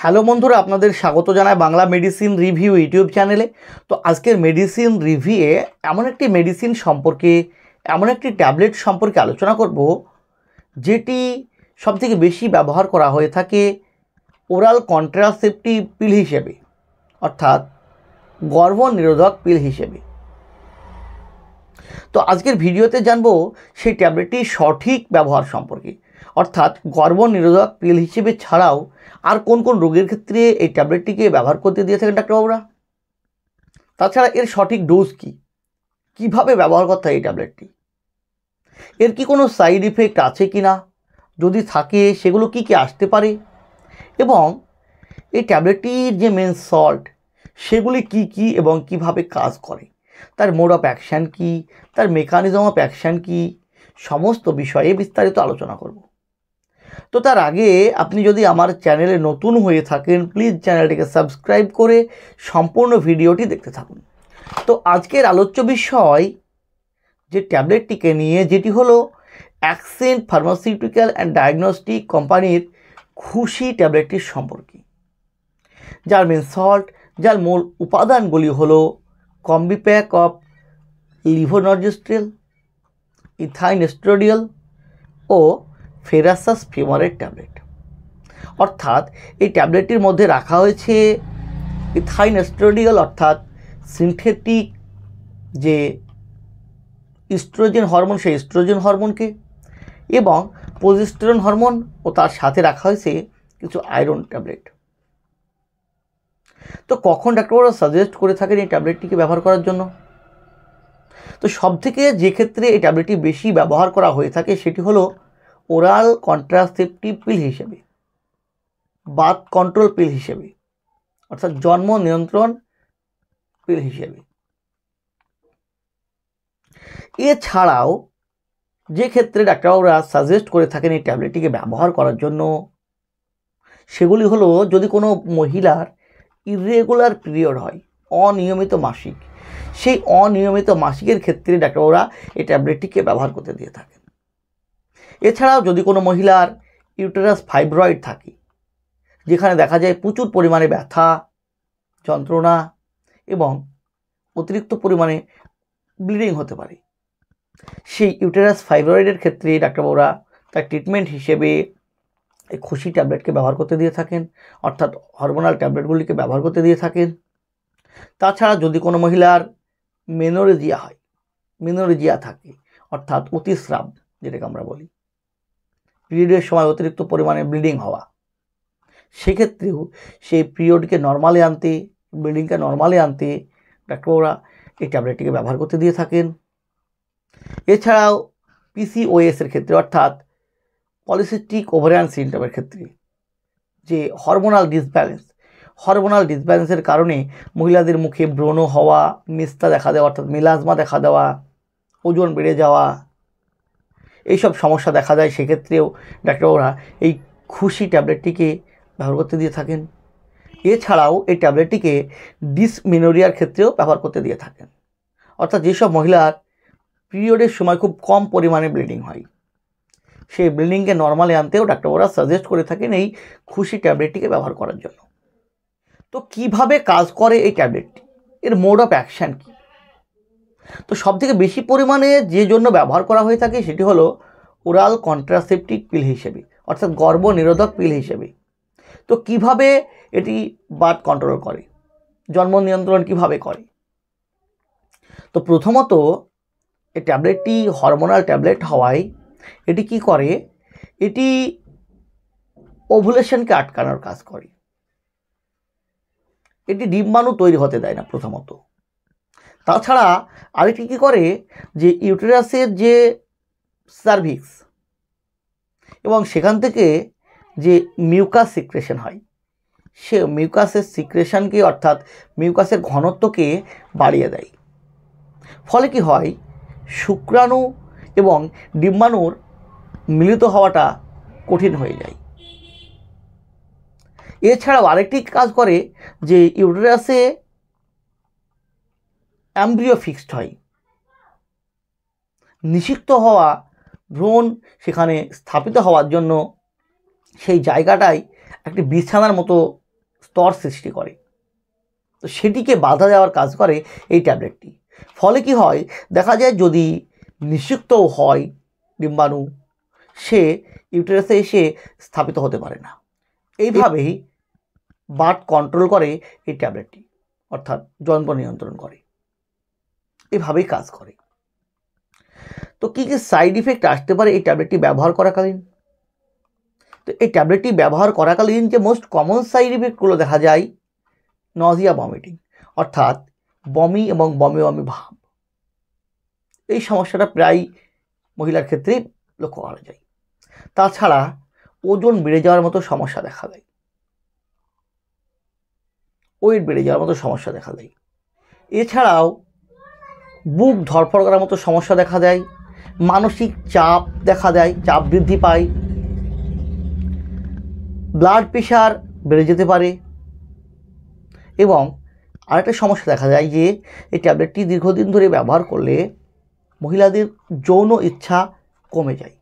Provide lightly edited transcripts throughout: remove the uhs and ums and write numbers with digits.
Hello বন্ধুরা, আপনাদের স্বাগত জানাই বাংলা মেডিসিন রিভিউ ইউটিউব চ্যানেলে। তো আজকের মেডিসিন রিভিউয়ে এমন একটি মেডিসিন সম্পর্কে, এমন একটি ট্যাবলেট সম্পর্কে আলোচনা করব যেটি সবথেকে বেশি ব্যবহার করা হয়ে থাকে ওরাল কন্ট্রাসেপটিভ পিল হিসেবে, অর্থাৎ গর্ভনিরোধক পিল হিসেবে। তো আজকের ভিডিওতে জানবো সেই ট্যাবলেটটির সঠিক ব্যবহার সম্পর্কে, অর্থাৎ গর্ভনিরোধক পিল হিসেবে ছাড়াও আর কোন কোন রোগের ক্ষেত্রে এই ট্যাবলেটটিকে ব্যবহার করতে দিয়ে থাকেন ডাক্তারবাবুরা। তাছাড়া এর সঠিক ডোজ কী, কীভাবে ব্যবহার করতে হয় এই ট্যাবলেটটি, এর কি কোনো সাইড ইফেক্ট আছে কি না, যদি থাকে সেগুলো কি কি আসতে পারে, এবং এই ট্যাবলেটটির যে মেন সল্ট সেগুলি কি কি এবং কিভাবে কাজ করে, তার মোড অফ অ্যাকশান কী, তার মেকানিজম অফ অ্যাকশান কী, সমস্ত বিষয়ে বিস্তারিত আলোচনা করব। তো তার আগে আপনি যদি আমার চ্যানেলে নতুন হয়ে থাকেন, প্লিজ চ্যানেলটিকে সাবস্ক্রাইব করে সম্পূর্ণ ভিডিওটি দেখতে থাকুন। তো আজকের আলোচ্য বিষয় যে ট্যাবলেটটিকে নিয়ে, যেটি হলো অ্যাকসেন্ট ফার্মাসিউটিক্যাল অ্যান্ড ডায়াগনস্টিক কোম্পানির খুশি ট্যাবলেটটির সম্পর্কে, যার মেন সল্ট, যার মূল উপাদানগুলি হলো কম্বিপ্যাক অফ লিভোনর্জিস্ট্রেল, ইথাইন এস্ট্রাডিল ও ফেরাসাস ফিমারের ট্যাবলেট। অর্থাৎ এই ট্যাবলেটটির মধ্যে রাখা হয়েছে ইথাইন এস্ট্রাডিল, অর্থাৎ সিনথেটিক যে ইস্ট্রোজেন হরমোন, সেই ইস্ট্রোজেন হরমোনকে, এবং প্রোজেস্টেরন হরমোন, ও তার সাথে রাখা হয়েছে কিছু আয়রন ট্যাবলেট। তো কখন ডাক্তারবাবুরা সাজেস্ট করে থাকেন এই ট্যাবলেটটিকে ব্যবহার করার জন্য? তো সবথেকে যে ক্ষেত্রে এই ট্যাবলেটটি বেশি ব্যবহার করা হয়ে থাকে সেটি হলো ওরাল কন্ট্রাসেপটিভ পিল হিসেবে, বার্থ কন্ট্রোল পিল হিসেবে, অর্থাৎ জন্ম নিয়ন্ত্রণ পিল হিসেবে। এছাড়াও যে ক্ষেত্রে ডাক্তারবাবুরা সাজেস্ট করে থাকেন এই ট্যাবলেটটিকে ব্যবহার করার জন্য, সেগুলি হলো যদি কোনো মহিলার ইররেগুলার পিরিয়ড হয়, অনিয়মিত মাসিক, সেই অনিয়মিত মাসিকের ক্ষেত্রে ডাক্তারবাবুরা এই ট্যাবলেটটিকে ব্যবহার করতে দিয়ে থাকেন। এছাড়াও যদি কোনো মহিলার ইউটেরাস ফাইব্রয়েড থাকে, যেখানে দেখা যায় প্রচুর পরিমাণে ব্যথা, যন্ত্রণা এবং অতিরিক্ত পরিমাণে ব্লিডিং হতে পারে, সেই ইউটেরাস ফাইব্রয়েডের ক্ষেত্রে ডাক্তারবাবুরা তার ট্রিটমেন্ট হিসেবে এই খুশি ট্যাবলেটকে ব্যবহার করতে দিয়ে থাকেন, অর্থাৎ হরমোনাল ট্যাবলেটগুলিকে ব্যবহার করতে দিয়ে থাকেন। তাছাড়া যদি কোনো মহিলার মেনোরেজিয়া হয়, মেনোরেজিয়া থাকে, অর্থাৎ অতিস্রাব যেটাকে আমরা বলি, পিরিয়ডের সময় অতিরিক্ত পরিমাণে ব্লিডিং হওয়া, সেক্ষেত্রেও সেই পিরিয়ডকে নর্মালে আনতে, ব্লিডিংকে নর্মালে আনতে ডাক্তারবাবুরা এই ট্যাবলেটটিকে ব্যবহার করতে দিয়ে থাকেন। এছাড়াও পিসিওএসের ক্ষেত্রে, অর্থাৎ পলিসিস্টিক ওভারিয়ান সিনড্রোমের ক্ষেত্রে, যে হরমোনাল ডিসব্যালেন্সের কারণে মহিলাদের মুখে ব্রণ হওয়া, মিস্তা দেখা দেওয়া, অর্থাৎ মিলাজমা দেখা দেওয়া, ওজন বেড়ে যাওয়া, এইসব সমস্যা দেখা যায়, সেক্ষেত্রেও ডাক্তারবাবুরা এই খুশি ট্যাবলেটটিকে ব্যবহার করতে দিয়ে থাকেন। এছাড়াও এই ট্যাবলেটটিকে ডিসমেনোরিয়ার ক্ষেত্রেও ব্যবহার করতে দিয়ে থাকেন, অর্থাৎ যেসব মহিলার পিরিয়ডের সময় খুব কম পরিমাণে ব্লিডিং হয়, সেই ব্লিডিংকে নর্মালে আনতেও ডাক্তারবাবুরা সাজেস্ট করে থাকেন এই খুশি ট্যাবলেটটিকে ব্যবহার করার জন্য। তো কিভাবে কাজ করে এই ট্যাবলেটটি, এর মোড অফ অ্যাকশান কী? তো সবথেকে বেশি পরিমাণে যে জন্য ব্যবহার করা হয়ে থাকে সেটি হলো ওরাল কন্ট্রাসেপটিভ পিল হিসেবে, অর্থাৎ গর্ভনিরোধক পিল হিসেবে। তো কিভাবে এটি বার্থ কন্ট্রোল করে, জন্ম নিয়ন্ত্রণ কিভাবে করে? তো প্রথমত এই ট্যাবলেটটি হরমোনাল ট্যাবলেট হওয়ায় এটি কি করে, এটি ওভুলেশনকে আটকানোর কাজ করে, এটি ডিম্বাণু তৈরি হতে দেয় না প্রথমত। তাছাড়া আরেকটি কী করে, যে ইউটেরাসের যে সার্ভিক্স এবং সেখান থেকে যে মিউকাস সিক্রেশন হয়, সে মিউকাসের সিক্রেশনকে, অর্থাৎ মিউকাসের ঘনত্বকে বাড়িয়ে দেয়। ফলে কি হয়, শুক্রাণু এবং ডিম্বাণুর মিলিত হওয়াটা কঠিন হয়ে যায়। এছাড়াও আরেকটি কাজ করে, যে ইউটেরাসে অ্যাম্ব্রিও ফিক্সড হয়, নিষিক্ত হওয়া ভ্রূণ সেখানে স্থাপিত হওয়ার জন্য সেই জায়গাটায় একটি বিছানার মতো স্তর সৃষ্টি করে। তো সেটিকে বাধা দেওয়ার কাজ করে এই ট্যাবলেটটি। ফলে কি হয়, দেখা যায় যদি নিষিক্তও হয় ডিম্বাণু, সে ইউটেরাসে এসে স্থাপিত হতে পারে না। এইভাবেই বার্থ কন্ট্রোল করে এই ট্যাবলেটটি, অর্থাৎ জন্ম নিয়ন্ত্রণ করে, এভাবেই কাজ করে। তো কী কী সাইড ইফেক্ট আসতে পারে এই ট্যাবলেটটি ব্যবহার করাকালীন? তো এই ট্যাবলেটটি ব্যবহার করাকালীন যে মোস্ট কমন সাইড ইফেক্টগুলো দেখা যায়, নজিয়া, ভমিটিং, অর্থাৎ বমি এবং বমি বমি ভাব। এই সমস্যাটা প্রায় মহিলার ক্ষেত্রেই লক্ষ্য করা যায়। তাছাড়া ওজন বেড়ে যাওয়ার মতো সমস্যা দেখা দেয়, ওয়েট বেড়ে যাওয়ার মতো সমস্যা দেখা দেয়। এছাড়াও বুক ধড়ফড় করার মতো সমস্যা দেখা দেয়, মানসিক চাপ দেখা দেয়, চাপ বৃদ্ধি পায়, ব্লাড প্রেশার বেড়ে যেতে পারে। এবং আরেকটা সমস্যা দেখা যায় যে এই ট্যাবলেটটি দীর্ঘদিন ধরে ব্যবহার করলে মহিলাদের যৌন ইচ্ছা কমে যায়।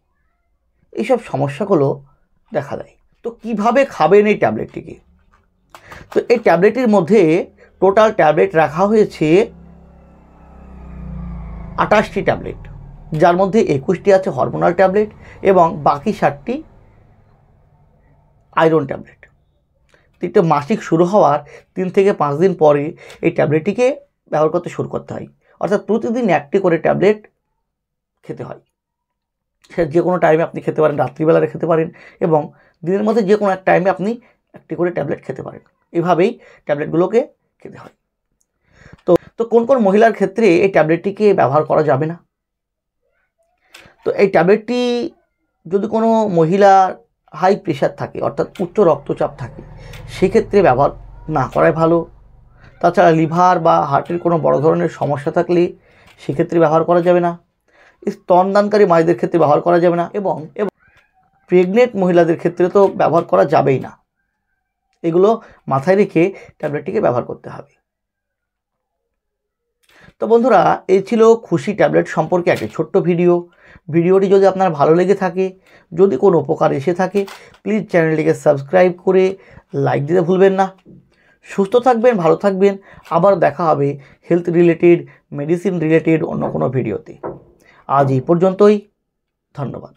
এইসব সমস্যাগুলো দেখা দেয়। তো কিভাবে খাবেন এই ট্যাবলেটটিকে? তো এই ট্যাবলেটের মধ্যে টোটাল ট্যাবলেট রাখা হয়েছে 28টি ট্যাবলেট, যার মধ্যে 21টি আছে হরমোনাল ট্যাবলেট এবং বাকি 7টি আয়রন ট্যাবলেট। তো মাসিক শুরু হওয়ার 3 থেকে 5 দিন পরে এই ট্যাবলেটটিকে ব্যবহার করতে শুরু করতে হয়, অর্থাৎ প্রতিদিন 1টি করে ট্যাবলেট খেতে হয়। সে যে কোনো টাইমে আপনি খেতে পারেন, রাত্রিবেলায় খেতে পারেন এবং দিনের মধ্যে যে কোনো এক টাইমে আপনি 1টি করে ট্যাবলেট খেতে পারেন। এভাবেই ট্যাবলেটগুলোকে খেতে হয়। তো কোন কোন মহিলার ক্ষেত্রে এই ট্যাবলেটটিকে ব্যবহার করা যাবে না? তো এই ট্যাবলেটটি যদি কোনো মহিলার হাই প্রেশার থাকে, অর্থাৎ উচ্চ রক্তচাপ থাকে, সেক্ষেত্রে ব্যবহার না করাই ভালো। তাছাড়া লিভার বা হার্টের কোনো বড় ধরনের সমস্যা থাকলে সেক্ষেত্রে ব্যবহার করা যাবে না। স্তনদানকারী মায়েদের ক্ষেত্রে ব্যবহার করা যাবে না এবং প্রেগনেন্ট মহিলাদের ক্ষেত্রে তো ব্যবহার করা যাবেই না। এগুলো মাথায় রেখে ট্যাবলেটটিকে ব্যবহার করতে হবে। তো বন্ধুরা, এই ছিল খুশি ট্যাবলেট সম্পর্কে একটি ছোট্ট ভিডিওটি যদি আপনার ভালো লেগে থাকে, যদি কোনো উপকার এসে থাকে, প্লিজ চ্যানেলটিকে সাবস্ক্রাইব করে লাইক দিতে ভুলবেন না। সুস্থ থাকবেন, ভালো থাকবেন। আবার দেখা হবে হেলথ রিলেটেড, মেডিসিন রিলেটেড অন্য কোনো ভিডিওতে। আজ এই পর্যন্তই। ধন্যবাদ।